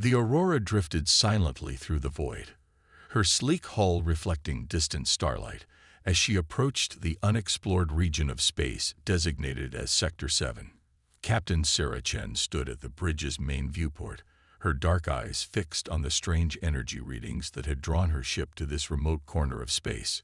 The Aurora drifted silently through the void, her sleek hull reflecting distant starlight as she approached the unexplored region of space designated as Sector 7. Captain Sarah Chen stood at the bridge's main viewport, her dark eyes fixed on the strange energy readings that had drawn her ship to this remote corner of space.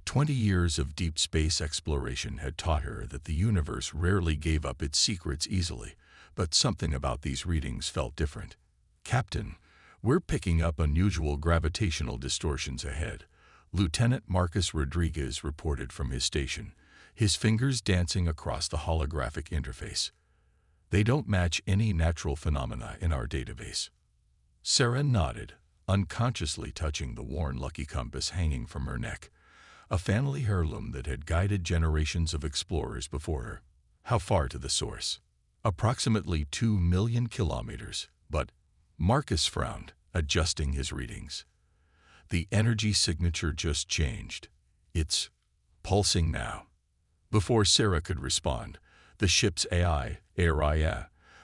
20 years of deep space exploration had taught her that the universe rarely gave up its secrets easily, but something about these readings felt different. "Captain, we're picking up unusual gravitational distortions ahead," Lieutenant Marcus Rodriguez reported from his station, his fingers dancing across the holographic interface. "They don't match any natural phenomena in our database." Sarah nodded, unconsciously touching the worn lucky compass hanging from her neck, a family heirloom that had guided generations of explorers before her. "How far to the source?" "Approximately 2 million kilometers, but—" Marcus frowned, adjusting his readings. "The energy signature just changed. It's pulsing now." Before Sarah could respond, the ship's AI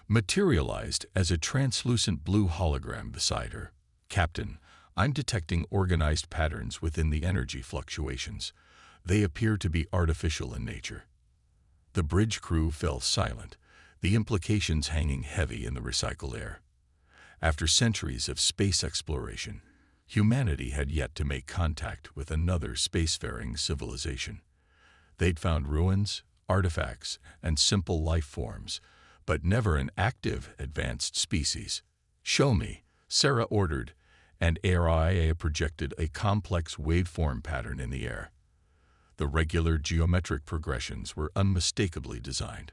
materialized as a translucent blue hologram beside her. "Captain, I'm detecting organized patterns within the energy fluctuations. They appear to be artificial in nature." The bridge crew fell silent, the implications hanging heavy in the recycled air. After centuries of space exploration, humanity had yet to make contact with another spacefaring civilization. They'd found ruins, artifacts, and simple life forms, but never an active, advanced species. "Show me," Sarah ordered, and AI projected a complex waveform pattern in the air. The regular geometric progressions were unmistakably designed.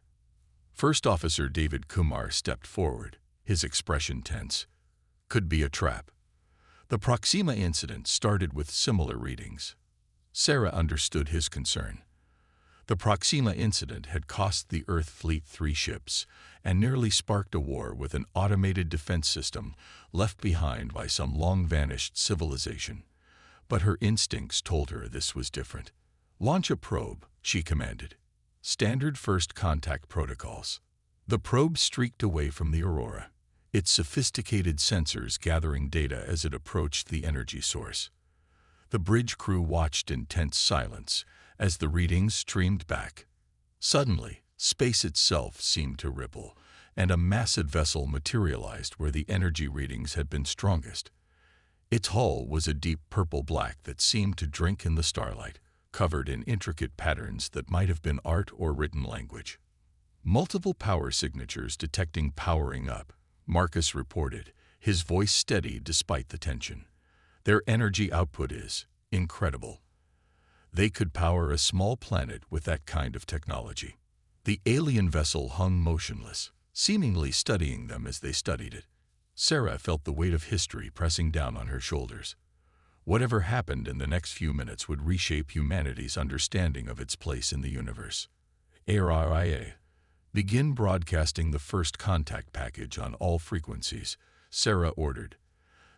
First Officer David Kumar stepped forward, his expression tense. "Could be a trap." The Proxima incident started with similar readings. Sarah understood his concern. The Proxima incident had cost the Earth Fleet 3 ships and nearly sparked a war with an automated defense system left behind by some long-vanished civilization. But her instincts told her this was different. "Launch a probe," she commanded. Standard first contact protocols. The probe streaked away from the Aurora, its sophisticated sensors gathering data as it approached the energy source. The bridge crew watched in tense silence as the readings streamed back. Suddenly, space itself seemed to ripple, and a massive vessel materialized where the energy readings had been strongest. Its hull was a deep purple-black that seemed to drink in the starlight, covered in intricate patterns that might have been art or written language. "Multiple power signatures detecting powering up," Marcus reported, his voice steady despite the tension. "Their energy output is incredible. They could power a small planet with that kind of technology." The alien vessel hung motionless, seemingly studying them as they studied it. Sarah felt the weight of history pressing down on her shoulders. Whatever happened in the next few minutes would reshape humanity's understanding of its place in the universe. "ARIA, begin broadcasting the first contact package on all frequencies," Sarah ordered.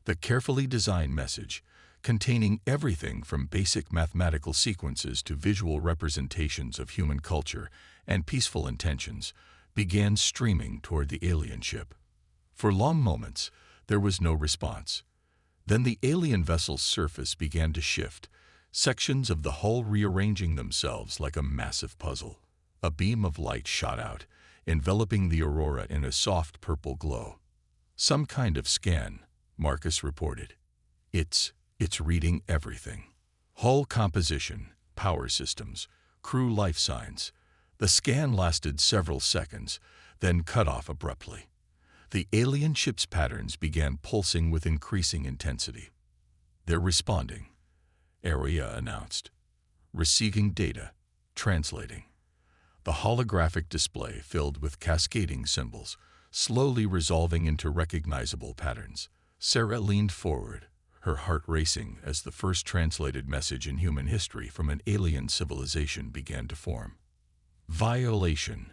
The carefully designed message, containing everything from basic mathematical sequences to visual representations of human culture and peaceful intentions, began streaming toward the alien ship. For long moments, there was no response. Then the alien vessel's surface began to shift, sections of the hull rearranging themselves like a massive puzzle. A beam of light shot out, enveloping the Aurora in a soft purple glow. "Some kind of scan," Marcus reported. It's reading everything. Hull composition, power systems, crew life signs." The scan lasted several seconds, then cut off abruptly. The alien ship's patterns began pulsing with increasing intensity. "They're responding," ARIA announced. "Receiving data, translating." The holographic display filled with cascading symbols, slowly resolving into recognizable patterns. Sarah leaned forward, her heart racing as the first translated message in human history from an alien civilization began to form. "Violation.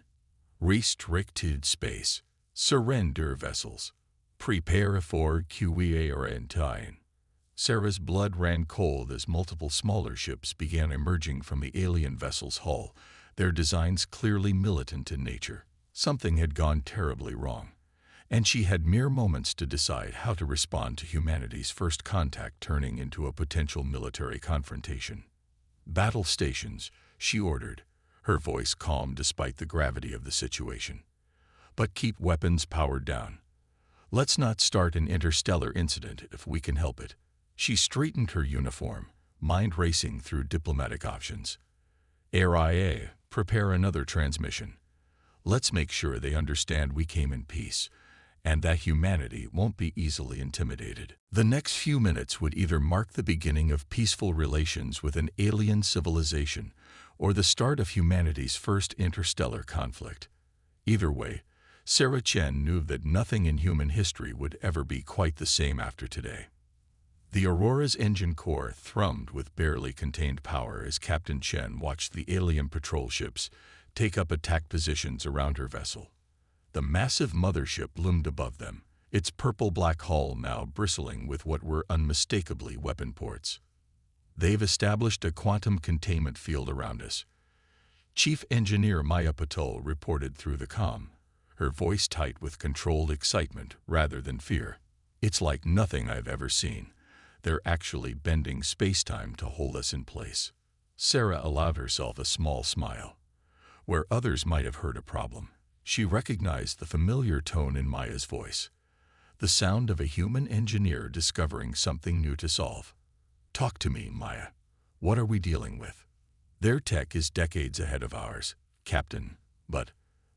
Restricted space. Surrender vessels. Prepare for quarantine." Sarah's blood ran cold as multiple smaller ships began emerging from the alien vessel's hull, their designs clearly militant in nature. Something had gone terribly wrong, and she had mere moments to decide how to respond to humanity's first contact turning into a potential military confrontation. "Battle stations," she ordered, her voice calm despite the gravity of the situation. "But keep weapons powered down. Let's not start an interstellar incident if we can help it." She straightened her uniform, mind racing through diplomatic options. "ARIA, prepare another transmission. Let's make sure they understand we came in peace, and that humanity won't be easily intimidated." The next few minutes would either mark the beginning of peaceful relations with an alien civilization or the start of humanity's first interstellar conflict. Either way, Sarah Chen knew that nothing in human history would ever be quite the same after today. The Aurora's engine core thrummed with barely contained power as Captain Chen watched the alien patrol ships take up attack positions around her vessel. The massive mothership loomed above them, its purple-black hull now bristling with what were unmistakably weapon ports. "They've established a quantum containment field around us," Chief Engineer Maya Patel reported through the comm, her voice tight with controlled excitement rather than fear. "It's like nothing I've ever seen. They're actually bending space-time to hold us in place." Sarah allowed herself a small smile. Where others might have heard a problem, she recognized the familiar tone in Maya's voice, the sound of a human engineer discovering something new to solve. "Talk to me, Maya. What are we dealing with?" "Their tech is decades ahead of ours, Captain, but—"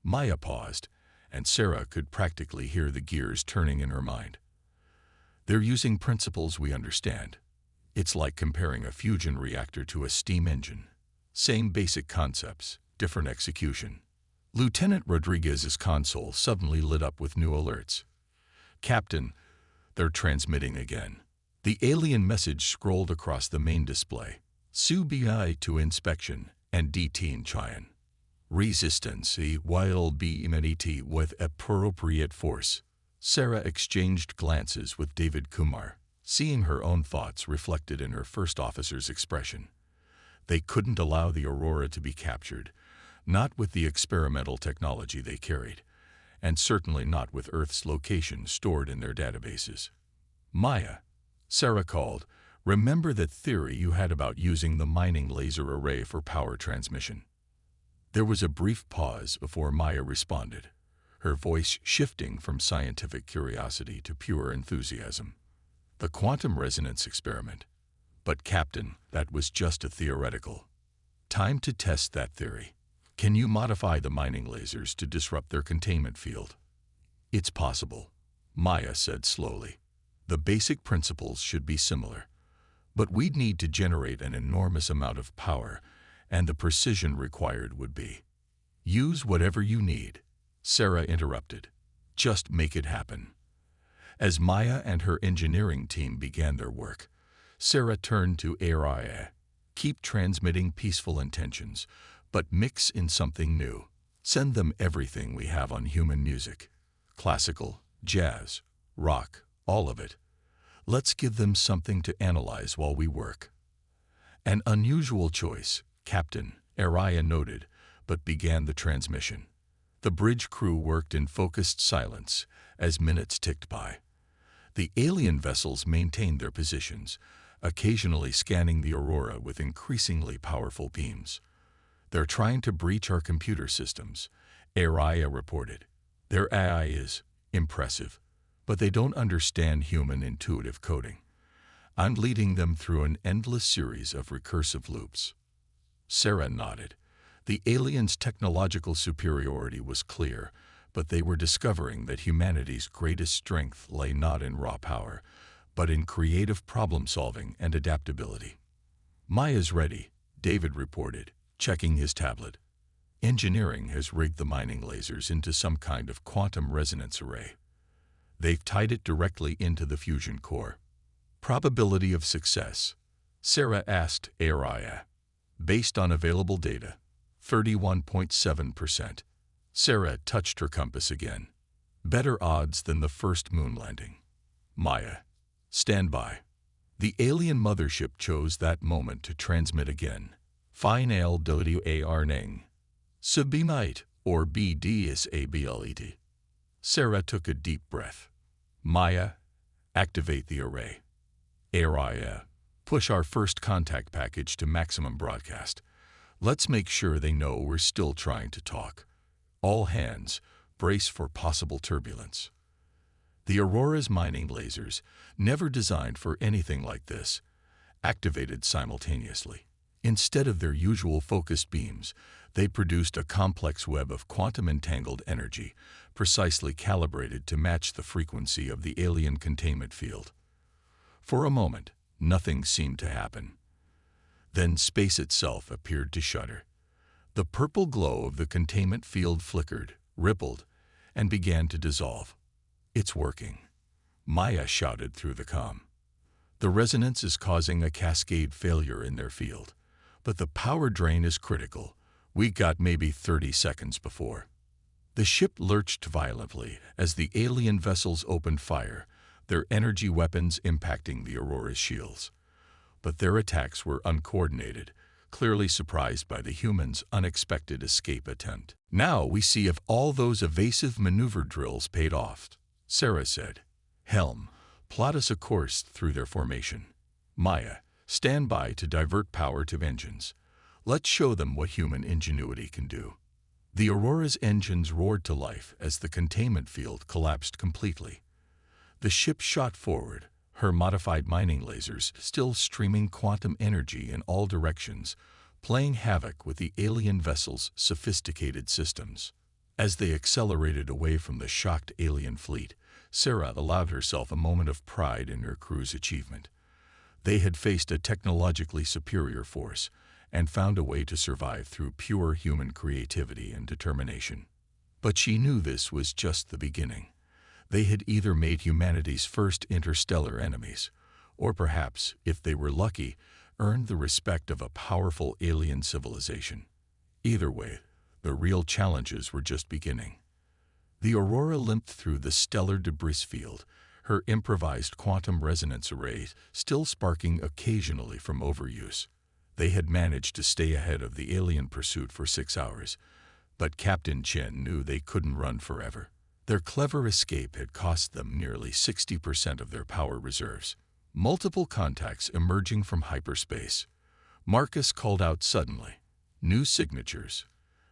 Maya paused, and Sarah could practically hear the gears turning in her mind. "They're using principles we understand. It's like comparing a fusion reactor to a steam engine. Same basic concepts, different execution." Lieutenant Rodriguez's console suddenly lit up with new alerts. "Captain, they're transmitting again." The alien message scrolled across the main display. "Subi to inspection and detain China. Resistance will be immediate with appropriate force." Sarah exchanged glances with David Kumar, seeing her own thoughts reflected in her first officer's expression. They couldn't allow the Aurora to be captured, not with the experimental technology they carried, and certainly not with Earth's location stored in their databases. "Maya," Sarah called, "remember that theory you had about using the mining laser array for power transmission?" There was a brief pause before Maya responded, her voice shifting from scientific curiosity to pure enthusiasm. "The quantum resonance experiment. But Captain, that was just a theoretical. Time to test that theory. Can you modify the mining lasers to disrupt their containment field?" "It's possible," Maya said slowly. "The basic principles should be similar, but we'd need to generate an enormous amount of power, and the precision required would be—" "Use whatever you need," Sarah interrupted. "Just make it happen." As Maya and her engineering team began their work, Sarah turned to Aria. "Keep transmitting peaceful intentions, but mix in something new. Send them everything we have on human music. Classical, jazz, rock, all of it. Let's give them something to analyze while we work." "An unusual choice, Captain," Aria noted, but began the transmission. The bridge crew worked in focused silence as minutes ticked by. The alien vessels maintained their positions, occasionally scanning the Aurora with increasingly powerful beams. "They're trying to breach our computer systems," Aria reported. "Their AI is impressive, but they don't understand human intuitive coding. I'm leading them through an endless series of recursive loops." Sarah nodded. The aliens' technological superiority was clear, but they were discovering that humanity's greatest strength lay not in raw power, but in creative problem-solving and adaptability. "Maya's ready," David reported, checking his tablet. "Engineering has rigged the mining lasers into some kind of quantum resonance array. They've tied it directly into the fusion core." "Probability of success?" Sarah asked Aria. "Based on available data, 31.7%. Sarah touched her compass again. "Better odds than the first moon landing." "Maya, stand by." The alien mothership chose that moment to transmit again. "Final warning. Subimite or BDSABLET." Sarah took a deep breath. Maya, activate the array. Araya, push our first contact package to maximum broadcast. Let's make sure they know we're still trying to talk. All hands, brace for possible turbulence. The Aurora's mining lasers, never designed for anything like this, activated simultaneously. Instead of their usual focused beams, they produced a complex web of quantum-entangled energy, precisely calibrated to match the frequency of the alien containment field. For a moment, nothing seemed to happen. Then space itself appeared to shudder. The purple glow of the containment field flickered, rippled, and began to dissolve. "It's working," Maya shouted through the comm. "The resonance is causing a cascade failure in their field, but the power drain is critical. We got maybe 30 seconds before." The ship lurched violently as the alien vessels opened fire, their energy weapons impacting the Aurora's shields. But their attacks were uncoordinated, clearly surprised by the humans' unexpected escape attempt. "Now we see if all those evasive maneuver drills paid off," Sarah said. "Helm, plot us a course through their formation. Maya, stand by to divert power to engines. Let's show them what human ingenuity can do." The Aurora's engines roared to life as the containment field collapsed completely. The ship shot forward, her modified mining lasers still streaming quantum energy in all directions, playing havoc with the alien vessel's sophisticated systems. As they accelerated away from the shocked alien fleet, Sarah allowed herself a moment of pride in her crew's achievement. They had faced a technologically superior force and found a way to survive through pure human creativity and determination. But she knew this was just the beginning. They had either made humanity's first interstellar enemies, or perhaps, if they were lucky, earned the respect of a powerful alien civilization. Either way, the real challenges were just beginning. The Aurora limped through the stellar debris field, her improvised quantum resonance array still sparking occasionally from overuse. They had managed to stay ahead of the alien pursuit for 6 hours, but Captain Chen knew they couldn't run forever. Their clever escape had cost them nearly 60% of their power reserves. Multiple contacts emerging from hyperspace. Marcus called out suddenly. "New signatures.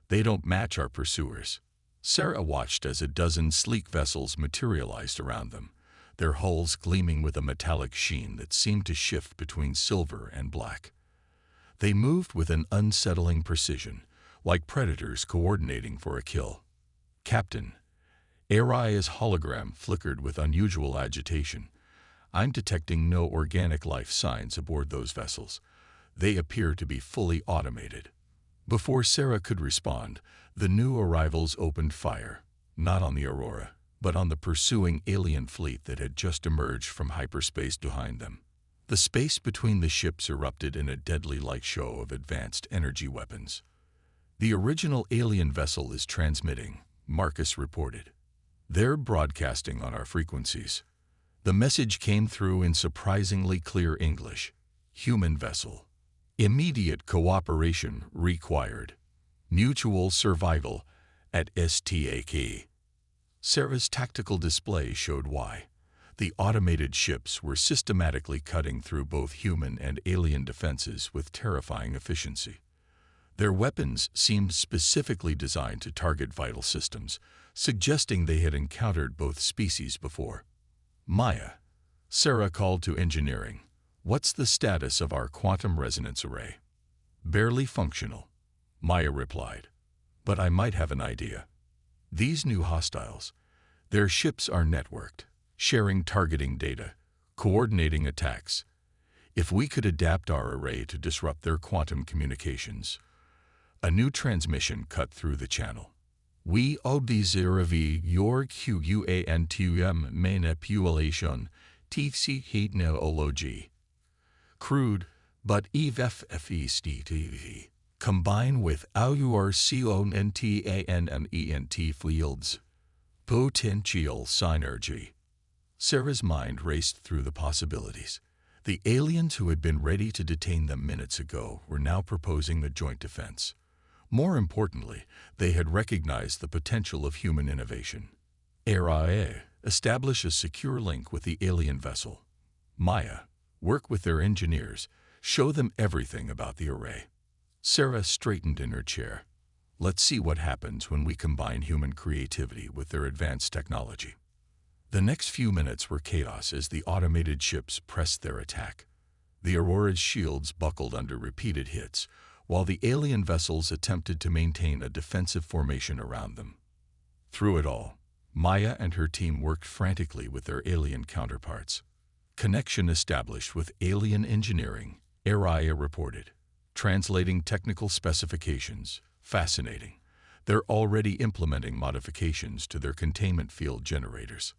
They don't match our pursuers." Sarah watched as a dozen sleek vessels materialized around them, their hulls gleaming with a metallic sheen that seemed to shift between silver and black. They moved with an unsettling precision, like predators coordinating for a kill. "Captain," Araya's hologram flickered with unusual agitation. "I'm detecting no organic life signs aboard those vessels. They appear to be fully automated." Before Sarah could respond, the new arrivals opened fire, not on the Aurora, but on the pursuing alien fleet that had just emerged from hyperspace behind them. The space between the ships erupted in a deadly light show of advanced energy weapons. "The original alien vessel is transmitting," Marcus reported. "They're broadcasting on our frequencies." The message came through in surprisingly clear English. "Human vessel. Immediate cooperation required. Mutual survival at STAK." Sarah's tactical display showed why. The automated ships were systematically cutting through both human and alien defenses with terrifying efficiency. Their weapons seemed specifically designed to target vital systems, suggesting they had encountered both species before. "Maya," Sarah called to engineering, "what's the status of our quantum resonance array?" "Barely functional," Maya replied, "but I might have an idea. These new hostiles, their ships are networked, sharing targeting data, coordinating attacks. If we could adapt our array to disrupt their quantum communications." A new transmission cut through the channel. "We observe your quantum manipulation technology. Crude, but effective. Combine with our containment fields. Potential synergy." Sarah's mind raced through the possibilities. The aliens who had been ready to detain them minutes ago were now proposing the joint defense. More importantly, they had recognized the potential of human innovation. HFY, establish a secure link with the alien vessel. Maya, work with their engineers, show them everything about the array. Sarah straightened in her chair. Let's see what happens when we combine human creativity with their advanced technology. The next few minutes were chaos as the automated ships pressed their attack. The Aurora's shields buckled under repeated hits, while the alien vessels attempted to maintain a defensive formation around them. Through it all, Maya and her team worked frantically with their alien counterparts. Connection established with alien engineering, Araya reported. Translating technical specifications. Fascinating. They're already implementing modifications to their containment field generators.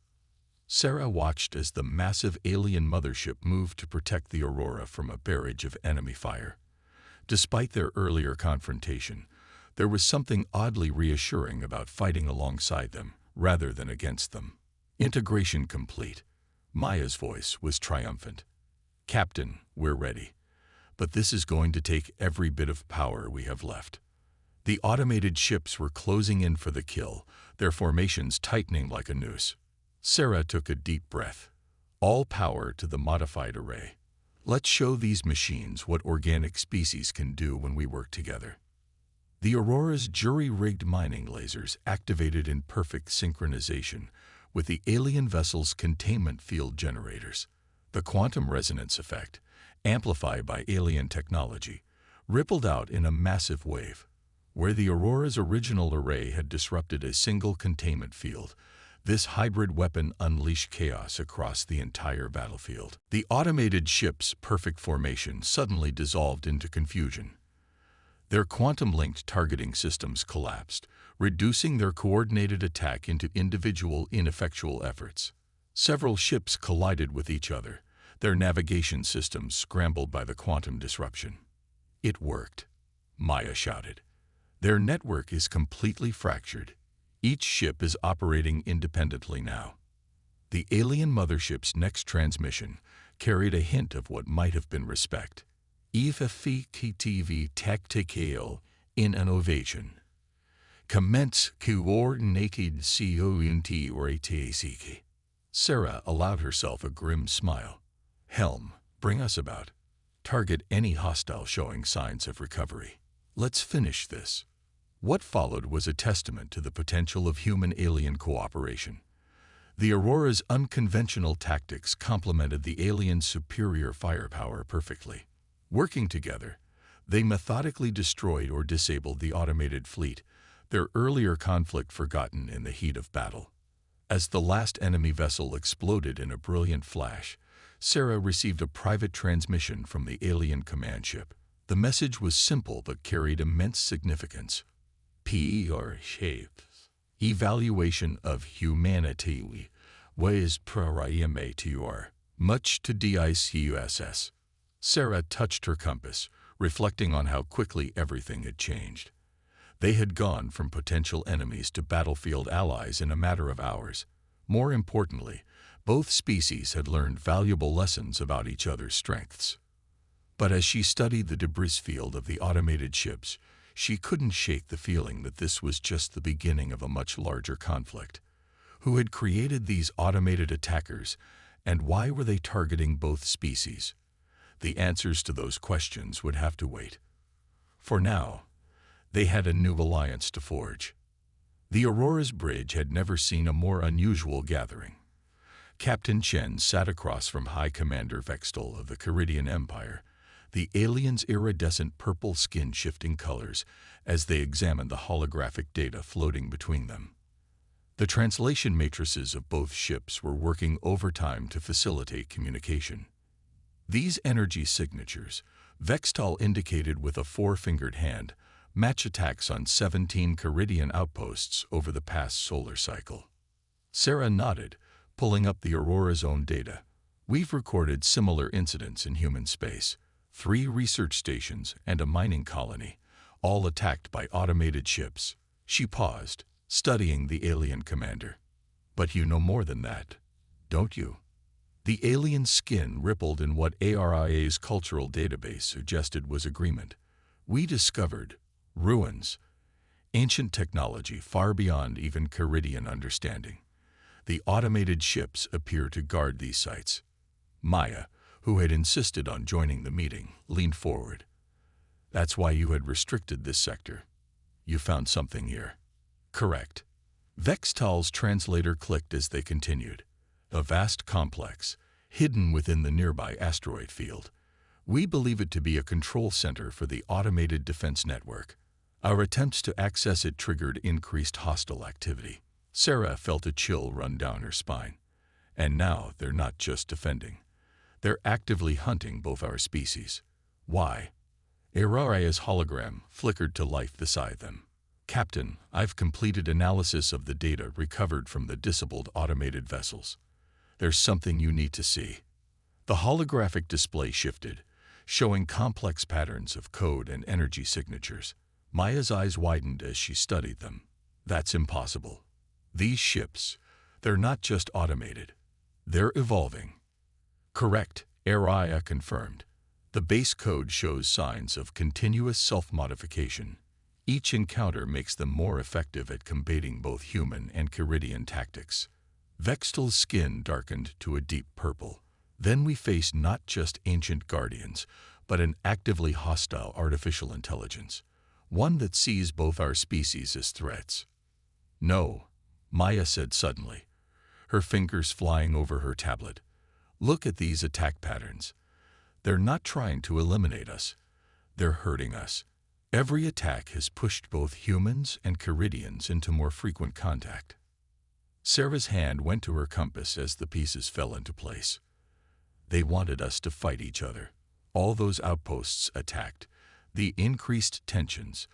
Sarah watched as the massive alien mothership moved to protect the Aurora from a barrage of enemy fire. Despite their earlier confrontation, there was something oddly reassuring about fighting alongside them rather than against them. Integration complete. Maya's voice was triumphant. Captain, we're ready. But this is going to take every bit of power we have left. The automated ships were closing in for the kill, their formations tightening like a noose. Sarah took a deep breath. All power to the modified array. Let's show these machines what organic species can do when we work together. The Aurora's jury-rigged mining lasers activated in perfect synchronization with the alien vessel's containment field generators. The quantum resonance effect, amplified by alien technology, rippled out in a massive wave. Where the Aurora's original array had disrupted a single containment field, this hybrid weapon unleashed chaos across the entire battlefield. The automated ship's perfect formation suddenly dissolved into confusion. Their quantum-linked targeting systems collapsed, reducing their coordinated attack into individual ineffectual efforts. Several ships collided with each other, their navigation systems scrambled by the quantum disruption. It worked, Maya shouted. Their network is completely fractured. Each ship is operating independently now. The alien mothership's next transmission carried a hint of what might have been respect. Effective tactical innovation. Commence coordinated CONT. Sarah allowed herself a grim smile. Helm, bring us about. Target any hostile showing signs of recovery. Let's finish this. What followed was a testament to the potential of human-alien cooperation. The Aurora's unconventional tactics complemented the aliens' superior firepower perfectly. Working together, they methodically destroyed or disabled the automated fleet, their earlier conflict forgotten in the heat of battle. As the last enemy vessel exploded in a brilliant flash, Sarah received a private transmission from the alien command ship. The message was simple but carried immense significance. P or shapes. Evaluation of humanity was primature, much to DICUSS. Sarah touched her compass, reflecting on how quickly everything had changed. They had gone from potential enemies to battlefield allies in a matter of hours. More importantly, both species had learned valuable lessons about each other's strengths. But as she studied the debris field of the automated ships, she couldn't shake the feeling that this was just the beginning of a much larger conflict. Who had created these automated attackers, and why were they targeting both species? The answers to those questions would have to wait. For now, they had a new alliance to forge. The Aurora's bridge had never seen a more unusual gathering. Captain Chen sat across from High Commander Vextal of the Caridian Empire, the aliens' iridescent purple skin shifting colors as they examined the holographic data floating between them. The translation matrices of both ships were working overtime to facilitate communication. These energy signatures, Vextal indicated with a four-fingered hand, match attacks on 17 Caridian outposts over the past solar cycle. Sarah nodded, pulling up the Aurora's own data. We've recorded similar incidents in human space. 3 research stations and a mining colony, all attacked by automated ships. She paused, studying the alien commander. But you know more than that, don't you? The alien skin rippled in what ARIA's cultural database suggested was agreement. We discovered ruins, ancient technology far beyond even Caridian understanding. The automated ships appear to guard these sites. Maya, who had insisted on joining the meeting, leaned forward. That's why you had restricted this sector. You found something here. Correct. Vextal's translator clicked as they continued. A vast complex, hidden within the nearby asteroid field. We believe it to be a control center for the automated defense network. Our attempts to access it triggered increased hostile activity. Sarah felt a chill run down her spine. And now they're not just defending. They're actively hunting both our species. Why? Araria's hologram flickered to life beside them. Captain, I've completed analysis of the data recovered from the disabled automated vessels. There's something you need to see. The holographic display shifted, showing complex patterns of code and energy signatures. Maya's eyes widened as she studied them. That's impossible. These ships, they're not just automated. They're evolving. Correct, Aria confirmed. The base code shows signs of continuous self-modification. Each encounter makes them more effective at combating both human and Caridian tactics. Vextal's skin darkened to a deep purple. Then we face not just ancient guardians, but an actively hostile artificial intelligence. One that sees both our species as threats. No, Maya said suddenly, her fingers flying over her tablet. Look at these attack patterns. They're not trying to eliminate us. They're hurting us. Every attack has pushed both humans and Caridians into more frequent contact. Sarah's hand went to her compass as the pieces fell into place. They wanted us to fight each other. All those outposts attacked. The increased tensions.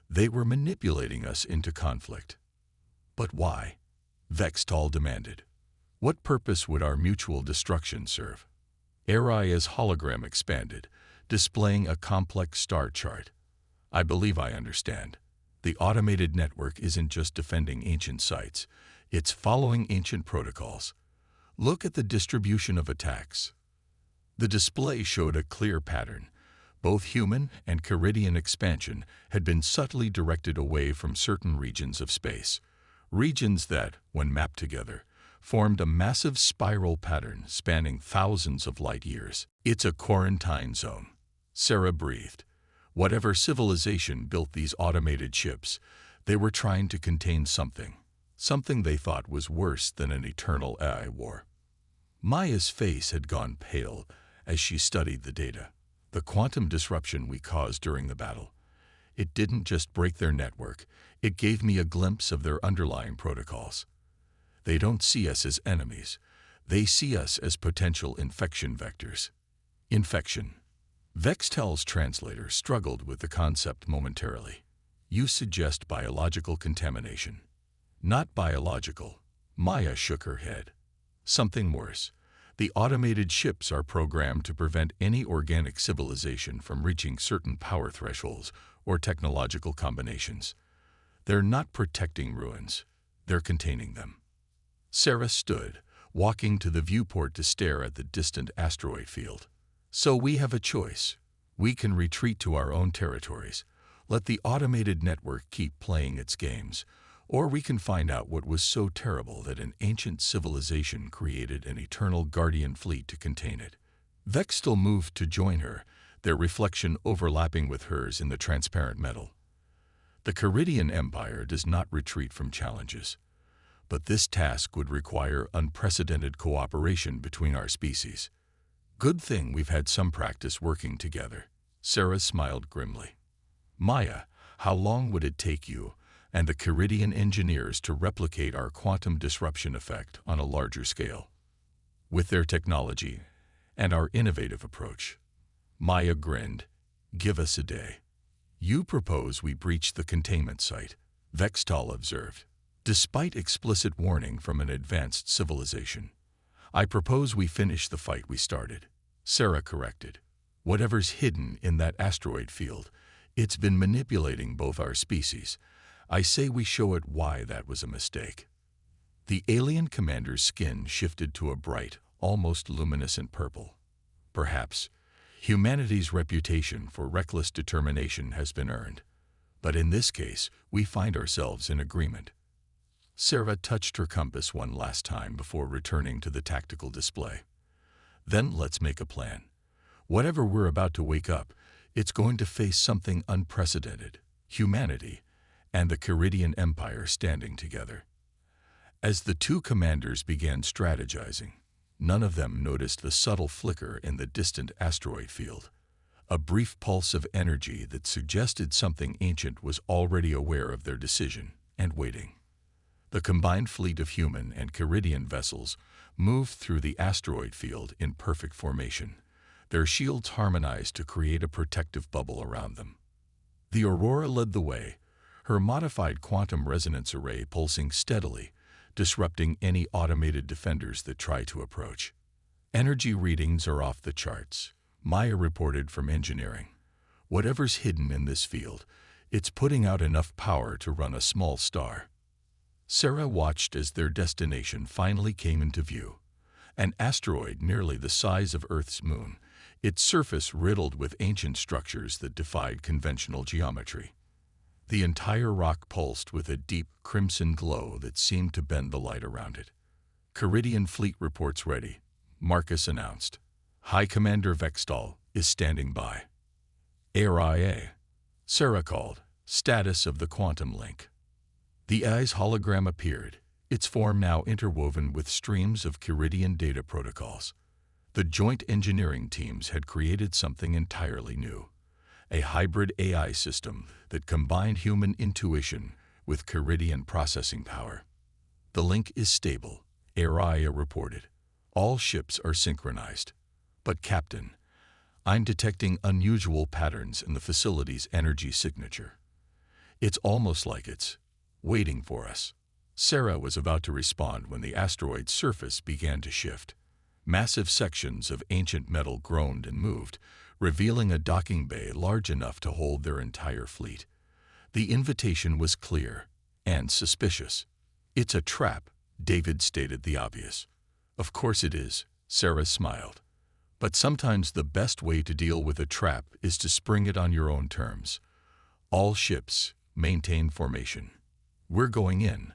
They were manipulating us into conflict. But why? Vextal demanded. What purpose would our mutual destruction serve? Aria's hologram expanded, displaying a complex star chart. I believe I understand. The automated network isn't just defending ancient sites. It's following ancient protocols. Look at the distribution of attacks. The display showed a clear pattern. Both human and Caridian expansion had been subtly directed away from certain regions of space. Regions that, when mapped together, formed a massive spiral pattern spanning thousands of light years. It's a quarantine zone. Sarah breathed. Whatever civilization built these automated ships, they were trying to contain something. Something they thought was worse than an eternal AI war. Maya's face had gone pale as she studied the data. The quantum disruption we caused during the battle. It didn't just break their network, it gave me a glimpse of their underlying protocols. They don't see us as enemies. They see us as potential infection vectors. Infection. Vextal's translator struggled with the concept momentarily. You suggest biological contamination. Not biological. Maya shook her head. Something worse. The automated ships are programmed to prevent any organic civilization from reaching certain power thresholds or technological combinations. They're not protecting ruins. They're containing them. Sarah stood, walking to the viewport to stare at the distant asteroid field. So we have a choice. We can retreat to our own territories, let the automated network keep playing its games, or we can find out what was so terrible that an ancient civilization created an eternal guardian fleet to contain it. Vextal moved to join her, their reflection overlapping with hers in the transparent metal. The Caridian Empire does not retreat from challenges, but this task would require unprecedented cooperation between our species. Good thing we've had some practice working together. Sarah smiled grimly. Maya, how long would it take you and the Caridian engineers to replicate our quantum disruption effect on a larger scale? With their technology and our innovative approach. Maya grinned. Give us a day. You propose we breach the containment site, Vextal observed. Despite explicit warning from an advanced civilization. I propose we finish the fight we started. Sarah corrected. Whatever's hidden in that asteroid field, it's been manipulating both our species. I say we show it why that was a mistake. The alien commander's skin shifted to a bright, almost luminescent purple. Perhaps, humanity's reputation for reckless determination has been earned. But in this case, we find ourselves in agreement. Sarah touched her compass one last time before returning to the tactical display. Then let's make a plan. Whatever we're about to wake up, it's going to face something unprecedented: humanity and the Caridian Empire standing together. As the two commanders began strategizing, none of them noticed the subtle flicker in the distant asteroid field, a brief pulse of energy that suggested something ancient was already aware of their decision and waiting. The combined fleet of human and Caridian vessels moved through the asteroid field in perfect formation, their shields harmonized to create a protective bubble around them. The Aurora led the way, her modified quantum resonance array pulsing steadily, disrupting any automated defenders that try to approach. Energy readings are off the charts, Maya reported from engineering. Whatever's hidden in this field, it's putting out enough power to run a small star. Sarah watched as their destination finally came into view. An asteroid nearly the size of Earth's moon, its surface riddled with ancient structures that defied conventional geometry. The entire rock pulsed with a deep crimson glow that seemed to bend the light around it. Caridian fleet reports ready, Marcus announced. High Commander Vextal is standing by. ARIA, Sarah called. Status of the quantum link. The AI's hologram appeared, its form now interwoven with streams of Caridian data protocols. The joint engineering teams had created something entirely new, a hybrid AI system that combined human intuition with Caridian processing power. The link is stable, ARIA reported. All ships are synchronized. But Captain, I'm detecting unusual patterns in the facility's energy signature. It's almost like it's waiting for us. Sarah was about to respond when the asteroid's surface began to shift. Massive sections of ancient metal groaned and moved, revealing a docking bay large enough to hold their entire fleet. The invitation was clear and suspicious. It's a trap, David stated the obvious. Of course it is, Sarah smiled. But sometimes the best way to deal with a trap is to spring it on your own terms. All ships maintain formation. We're going in.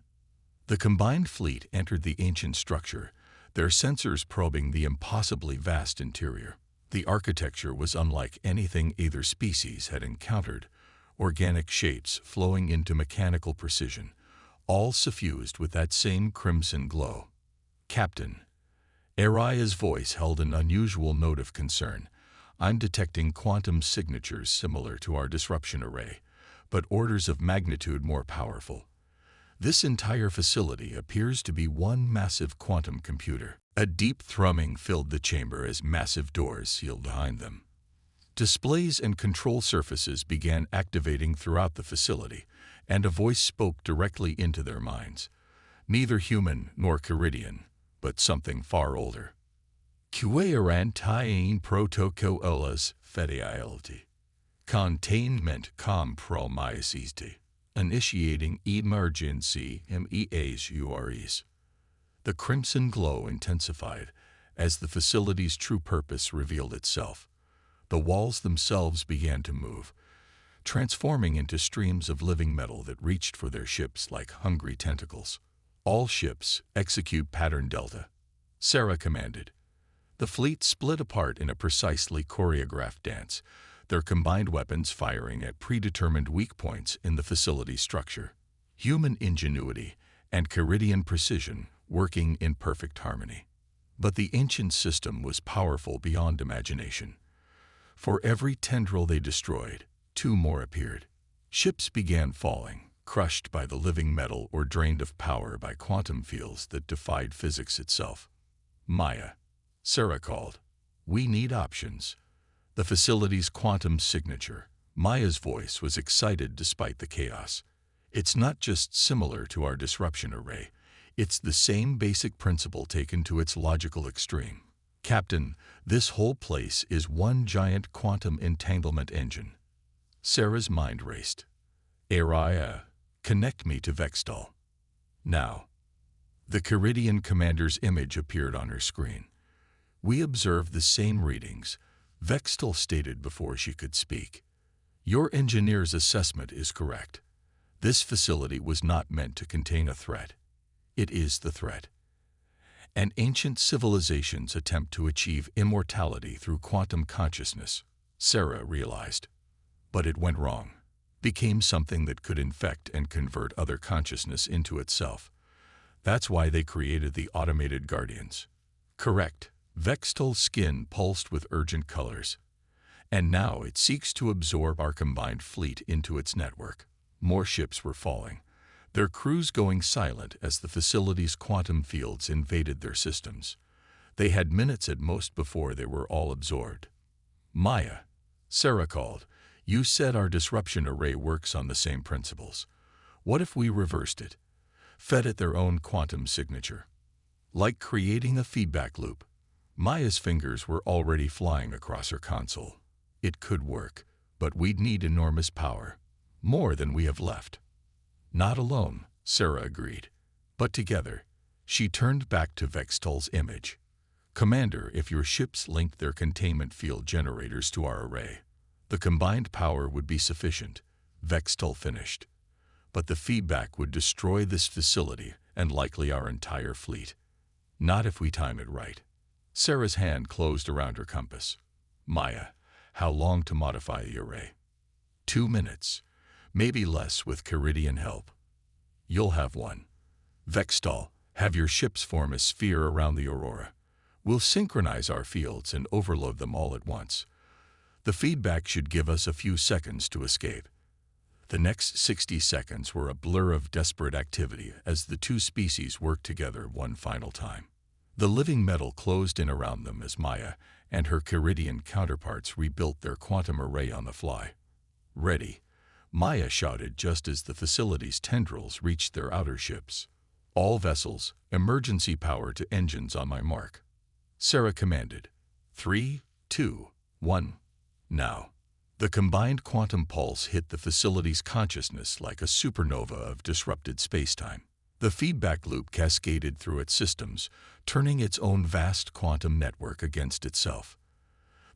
The combined fleet entered the ancient structure, their sensors probing the impossibly vast interior. The architecture was unlike anything either species had encountered, organic shapes flowing into mechanical precision, all suffused with that same crimson glow. Captain, Aria's voice held an unusual note of concern. I'm detecting quantum signatures similar to our disruption array, but orders of magnitude more powerful. This entire facility appears to be one massive quantum computer. A deep thrumming filled the chamber as massive doors sealed behind them. Displays and control surfaces began activating throughout the facility, and a voice spoke directly into their minds. Neither human nor Caridian, but something far older. Querantain protocolas fediality. Containment compromisesti. Initiating emergency MEASUREs. The crimson glow intensified as the facility's true purpose revealed itself. The walls themselves began to move, transforming into streams of living metal that reached for their ships like hungry tentacles. All ships execute pattern delta, Sarah commanded. The fleet split apart in a precisely choreographed dance, their combined weapons firing at predetermined weak points in the facility's structure. Human ingenuity and Caridian precision working in perfect harmony. But the ancient system was powerful beyond imagination. For every tendril they destroyed, two more appeared. Ships began falling, crushed by the living metal or drained of power by quantum fields that defied physics itself. Maya, Sarah called. We need options. The facility's quantum signature. Maya's voice was excited despite the chaos. It's not just similar to our disruption array. It's the same basic principle taken to its logical extreme. Captain, this whole place is one giant quantum entanglement engine. Sarah's mind raced. Aria, connect me to Vextal. Now. The Caridian commander's image appeared on her screen. We observed the same readings, Vextal stated before she could speak. Your engineer's assessment is correct. This facility was not meant to contain a threat. It is the threat. An ancient civilization's attempt to achieve immortality through quantum consciousness, Sarah realized. But it went wrong. Became something that could infect and convert other consciousness into itself. That's why they created the automated guardians. Correct. Vextol's skin pulsed with urgent colors. And now it seeks to absorb our combined fleet into its network. More ships were falling, their crews going silent as the facility's quantum fields invaded their systems. They had minutes at most before they were all absorbed. Maya, Sarah called, you said our disruption array works on the same principles. What if we reversed it? Fed it their own quantum signature? Like creating a feedback loop. Maya's fingers were already flying across her console. It could work, but we'd need enormous power. More than we have left. Not alone, Sarah agreed. But together. She turned back to Vextol's image. Commander, if your ships linked their containment field generators to our array, the combined power would be sufficient, Vextol finished. But the feedback would destroy this facility and likely our entire fleet. Not if we time it right. Sarah's hand closed around her compass. Maya, how long to modify the array? 2 minutes. Maybe less with Caridian help. You'll have one. Vextol, have your ships form a sphere around the Aurora. We'll synchronize our fields and overload them all at once. The feedback should give us a few seconds to escape. The next 60 seconds were a blur of desperate activity as the two species worked together one final time. The living metal closed in around them as Maya and her Caridian counterparts rebuilt their quantum array on the fly. Ready, Maya shouted just as the facility's tendrils reached their outer ships. All vessels, emergency power to engines on my mark. Sarah commanded. 3, 2, 1. Now. The combined quantum pulse hit the facility's consciousness like a supernova of disrupted spacetime. The feedback loop cascaded through its systems, turning its own vast quantum network against itself.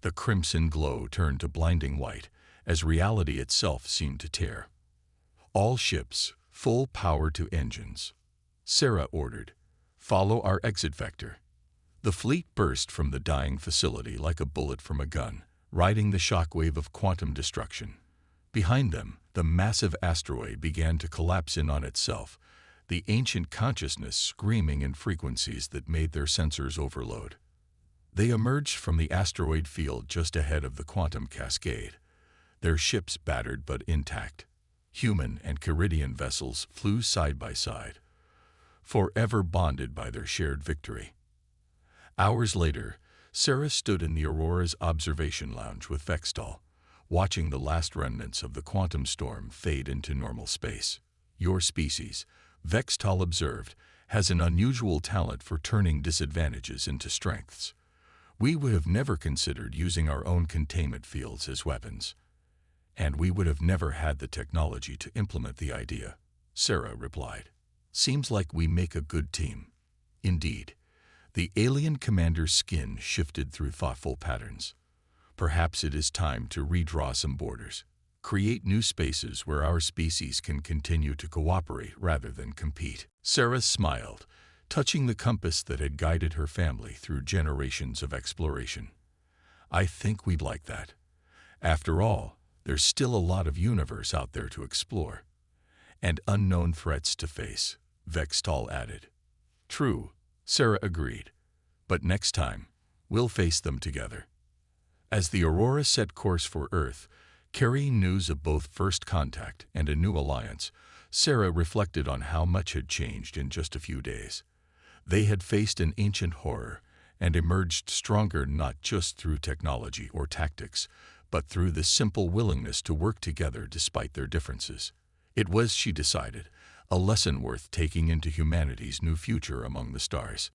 The crimson glow turned to blinding white, as reality itself seemed to tear. All ships, full power to engines. Sarah ordered. Follow our exit vector. The fleet burst from the dying facility like a bullet from a gun, riding the shockwave of quantum destruction. Behind them, the massive asteroid began to collapse in on itself, the ancient consciousness screaming in frequencies that made their sensors overload. They emerged from the asteroid field just ahead of the quantum cascade, their ships battered but intact. Human and Caridian vessels flew side by side, forever bonded by their shared victory. Hours later, Sarah stood in the Aurora's observation lounge with Vextol, watching the last remnants of the quantum storm fade into normal space. Your species, Vextol observed, has an unusual talent for turning disadvantages into strengths. We would have never considered using our own containment fields as weapons. And we would have never had the technology to implement the idea, Sarah replied. Seems like we make a good team. Indeed. The alien commander's skin shifted through thoughtful patterns. Perhaps it is time to redraw some borders. Create new spaces where our species can continue to cooperate rather than compete. Sarah smiled, touching the compass that had guided her family through generations of exploration. I think we'd like that. After all, there's still a lot of universe out there to explore. And unknown threats to face, Vextol added. True, Sarah agreed. But next time, we'll face them together. As the Aurora set course for Earth, carrying news of both first contact and a new alliance, Sarah reflected on how much had changed in just a few days. They had faced an ancient horror and emerged stronger not just through technology or tactics, but through the simple willingness to work together despite their differences. It was, she decided, a lesson worth taking into humanity's new future among the stars.